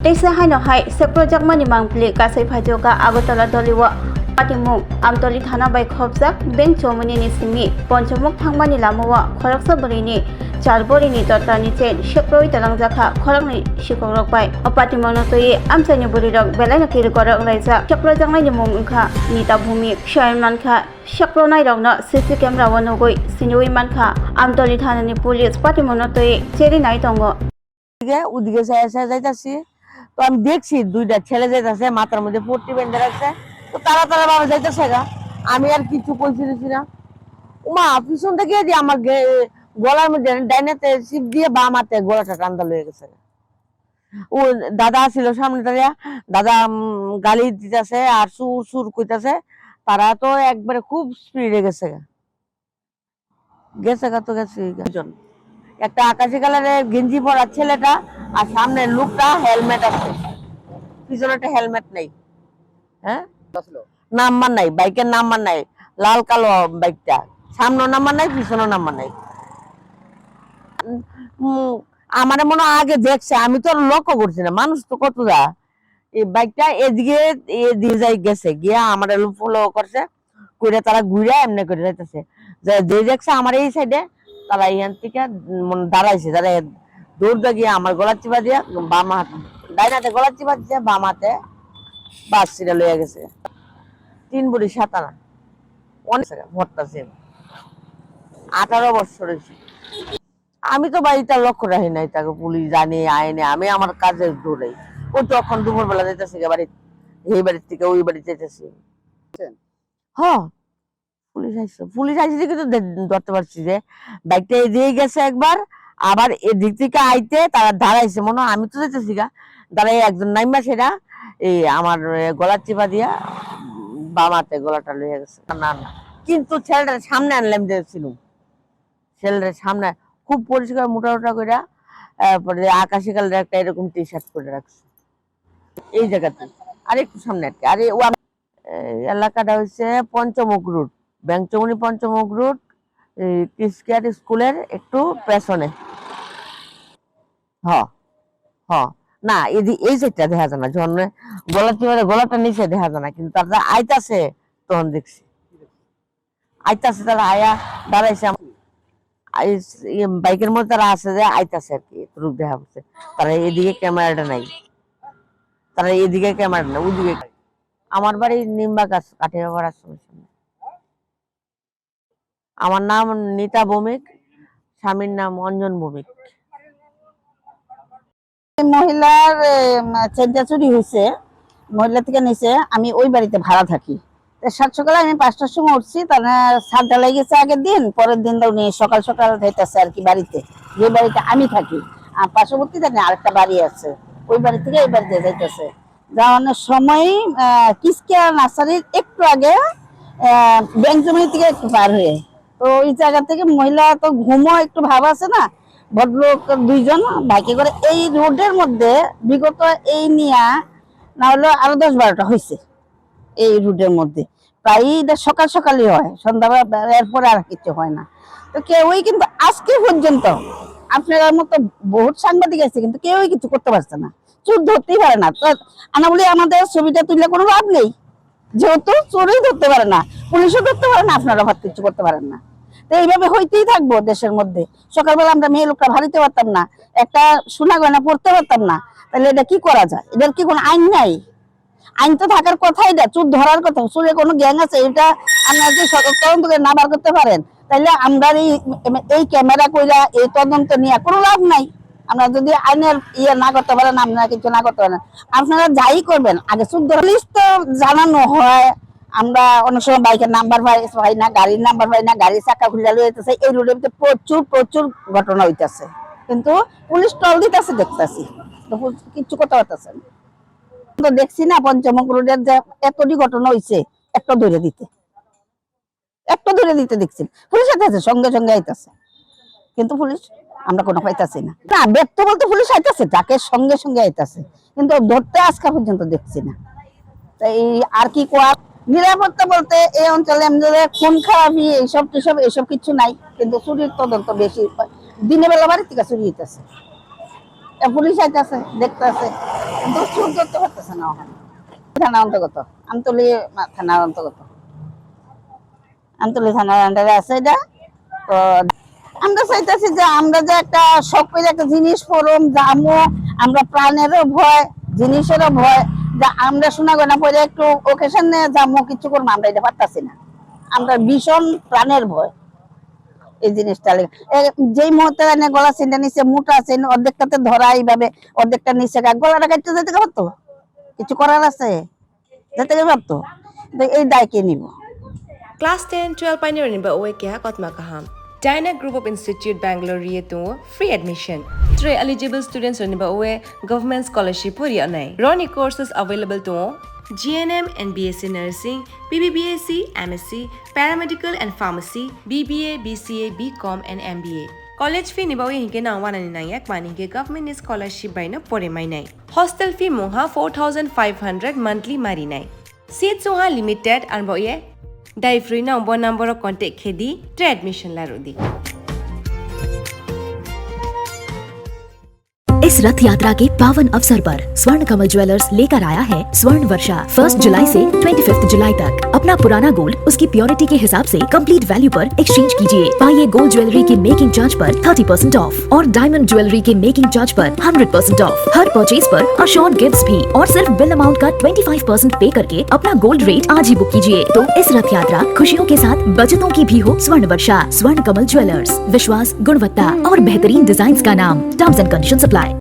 Tesa haino hai seprojak mani mangpli kasai phajoka agotala doliwa patimuk amtoli thana bai khobjak bank chomuni ni simi ponchamuk thangmani lamowa khoraksa borini charborini totani chen sheproi talangjakha khorangni shikokrok bai apatimangno toi amchani borirok belai na kirkorok raisa seprojak nai mung ungkha nita bhumi shairman kha shepronai rokno CC camera wanogoi sinoi mankha amtoli thanani police patimangno toi cheri nai tongo ওদিকে যাইতাছি তো আমি দেখছি দুইটা ছেলে যাইতাছে মাথার মধ্যে পট্টি বেঁধে রাখছে তো তারা ভাবে যাইতেছে গা আমি আর কিছু কইছি না উমা পিছন থেকে দিয়ে আমার গলার মধ্যে ডাইনাতে চিপ দিয়ে বাম হাতে গলাটা টান্দা লয়ে গেছে ও দাদা ছিল সামনে দাঁড়িয়া দাদা গালি দিতেছে আর সুর সুর কইতাছে তারা তো একবারে খুব স্পিডে গেছে তো গেছে একটা আকাশি কালারের গেঞ্জি পরা ছেলেটা আর সামনে লোকটা হেলমেট আছে পিছনে একটা হেলমেট নেই হ্যাঁ নাম্বার নাই বাইকের নাম্বার নাই লাল কালো বাইকটা সামনে নাম্বার নাই পিছনে নাম্বার নাই আমার মনে আগে দেখছে আমি তো লক্ষ্য করছি না মানুষ তো কতটা এই বাইকটা এদিকে যাই গেছে গিয়া আমার ফলো করছে করে তারা ঘুরে এমনি করে যাইতেছে যে দেখছে আমার এই সাইডে তারা এখান থেকে দাঁড়াইছে তারা দৌড় গিয়ে আমার গলার চিপা দিয়ে বাম হাত ডাইনাতে গলার চিপা দিচ্ছে বাম হাতে বাস ছিঁড়ে লইয়া গেছে 3 বড়ি 7 আনা অনেক ভরতাছে 18 বছর হয়েছে আমি তো বাড়িতে লক্ষ্য রাখি নাই তাকে পুলিশ জানে আইনে আমি আমার কাজে দৌড়াই ওই তখন দুপুরবেলা যাইতেছে বাড়ি এই বাড়ির থেকে ওই বাড়ি যাইতেছি হ্যাঁ পুলিশ আইসে দেখে তো ধরতে পারছি যে বাইকটা এদিকে গেছে একবার আবার এদিক থেকে আইতে তারা দাঁড়াইছে মনে আমি তো যেতেছি গা দাঁড়াই একজন নাইমা সেটা এই আমার গলার চিপা দিয়া বামাতে গলাটা লইয়া গেছে না কিন্তু ছেলেটার সামনে আনলাম দেখছিলাম ছেলেটার সামনে খুব পরিষ্কার মোটা করে তারপরে আকাশি কালার একটা এরকম টি শার্ট পরে রাখছে এই জায়গাতে আর একটু সামনে আর কি আরে ও এলাকাটা হচ্ছে পঞ্চমুখ রুট ব্যাংচমনি পঞ্চমুখ রুট ক্রিসকেয়ার স্কুলের একটু পেছনে না এই সাইডটা দেখা যায় না যখন গলাটা নিচে দেখা যায় না কিন্তু তারা আইতাছে তখন দেখছি আইতাছে তারা আয়া দাঁড়াইছে বাইকের মধ্যে তারা আছে যে আইতাছে আর কি রূপ দেখা পড়ছে তারা এদিকে ক্যামেরাটা নাই ওদিকে আমার বাড়ি নিম্বা গাছ কাঠিয়া পাড়ার সময় আমার নাম নিতা ভৌমিক স্বামীর নাম অঞ্জন ভৌমিক মহিলার চেনটা চুরি হয়েছে মহিলা থেকে নিচে আমি ওই বাড়িতে ভাড়া থাকি সাত সকালে আমি 5টার সময় উঠছি তাহলে সাতটা লেগেছে আগের দিন পরের দিন উনি সকাল যাইতেছে আর কি বাড়িতে যে বাড়িতে আমি থাকি আর পার্শ্ববর্তী জানি আরেকটা বাড়ি আছে ওই বাড়ি থেকে এই বাড়িতে যাইতেছে যাওয়ানোর সময় কিসকিয়া নার্সারির একটু আগে ব্যাংজমি থেকে একটু পার হয়ে তো ওই জায়গা থেকে মহিলা তো ঘুমো একটু ভাব আছে না ভদ্রলোক 2 জন বাইকে করে এই রোডের মধ্যে বিগত এই নিয়া না হলো আরো 10-12টা হয়েছে এই রোডের মধ্যে প্রায় সকালই হয় সন্ধ্যাবেলা এরপরে আর কিছু হয় না তো কেউই কিন্তু আজকে পর্যন্ত আপনার মতো বহুত সাংবাদিক আছে কিন্তু কেউই কিছু করতে পারছে না চোর ধরতেই পারে না তো আনা বলি আমাদের ছবিটা তুললে কোনো লাভ নেই যেহেতু চোরই ধরতে পারে না পুলিশও ধরতে পারে না আপনারা ভাত কিছু করতে পারেন না তো এইভাবে হইতেই থাকবো দেশের মধ্যে সকালবেলা আমরা মেয়ে লোকটা ভারিতে পারতাম না একটা সোনা গয়না পড়তে পারতাম না তাহলে এটা কি করা যায় এটার কি কোনো আইন নাই আইন তো থাকার কথা এটা চোর ধরার কথা চোরের কোনো গ্যাং আছে এটা আপনারা যদি তদন্ত করে না বার করতে পারেন তাহলে আমরা এই ক্যামেরা কইরা এই তদন্ত নিয়ে কোনো লাভ নাই আমরা যদি আইনের না করতে পারেন আপনারা কিছু না করতে পারেন আপনারা যাই করবেন আগে চোর পুলিশ তো জানানো হয় আমরা অনেক সময় বাইকের নাম্বার পাই না গাড়ির নাম্বার পাই না গাড়ির চাকা খুলে লইতেছে এই রোডের ভিতরে প্রচুর ঘটনা হইতেছে কিন্তু পুলিশ টল দিতেছে দেখতেছি কিছু করতে পারতেছে তো দেখছি না পঞ্চমুখ রোডের যে এতটি ঘটনা হয়েছে একটা ধরে দিতে দেখছি পুলিশ আইতেছে সঙ্গে আইতেছে কিন্তু পুলিশ আমরা কোনো পাইতেছি না ব্যর্থ বলতে পুলিশ আইতেছে তাকে সঙ্গে আইতেছে কিন্তু ধরতে আজকে পর্যন্ত দেখছি না তাই আর কি কোয়া নিরাপত্তা বলতে এই অঞ্চলে আমাদের খুন খারাপি এইসব কিছু নাই কিন্তু চুরির তদন্ত বেশি দিনের বেলা বাড়ির থেকে চুরি হইতেছে পুলিশ আইতাছে দেখতেছে, কিন্তু চোর ধরতে পারতেছে না। ওখানে থানা অন্তর্গত আমতলী থানার অন্তর্গত, আমতলী থানার আন্ডারে আছে এটা। তো আমরা চাইতেছি যে আমরা যে একটা শখ করে একটা জিনিস পরম দামও, আমরা প্রাণেরও ভয়, জিনিসেরও ভয়, যা আমরা শোনা গয়না পরে একটু ওকেশনে যাবো কিছু করবো, আমরা এটা পারতাছি না। আমরা ভীষণ প্রাণের ভয় এই জিনিসটা। যেই মুহূর্তে গলা চিন্তা নিচে মোটা আছে, অর্ধেকটাতে ধরা এইভাবে, অর্ধেকটা নিচে গলাটা কাটতে যেতে পারতো, কিছু করার আছে যেতে পারতো, এই দায় কে নিব? Class 10-12 pioneer ni ba oe kya kotma kaham. Dyna Group of Institute Bangalore riye to free admission. 3 eligible students ni ba oe government scholarship puri anai. Roni courses available to GNM and BSc Nursing, BBBAC, MSc, Paramedical and Pharmacy, BBA, BCA, BCom and MBA. College fee ni ba oe hinke na 199 mani ke government scholarship by na pore mai nai. Hostel fee moha 4500 monthly mari nai. Seats moha limited and ba oe Dai free na umbo number of contact khedi tre admission la rodi. इस रथ यात्रा के पावन अवसर पर स्वर्ण कमल jewellers लेकर आया है स्वर्ण वर्षा 1 जुलाई से 25 जुलाई तक। अपना पुराना गोल्ड उसकी प्योरिटी के हिसाब से कंप्लीट वैल्यू पर एक्सचेंज कीजिए। पाइए गोल्ड ज्वेलरी के मेकिंग चार्ज पर 30% ऑफ और डायमंड ज्वेलरी के मेकिंग चार्ज पर 100% ऑफ। हर परचेज पर अशोर्ड गिफ्ट्स भी और सिर्फ बिल अमाउंट का 25% पे करके अपना गोल्ड रेट आज ही बुक कीजिए। तो इस रथ यात्रा खुशियों के साथ बचतों की भी हो स्वर्ण वर्षा। स्वर्ण कमल ज्वेलर्स, विश्वास, गुणवत्ता और बेहतरीन डिजाइन का नाम। Terms and conditions apply.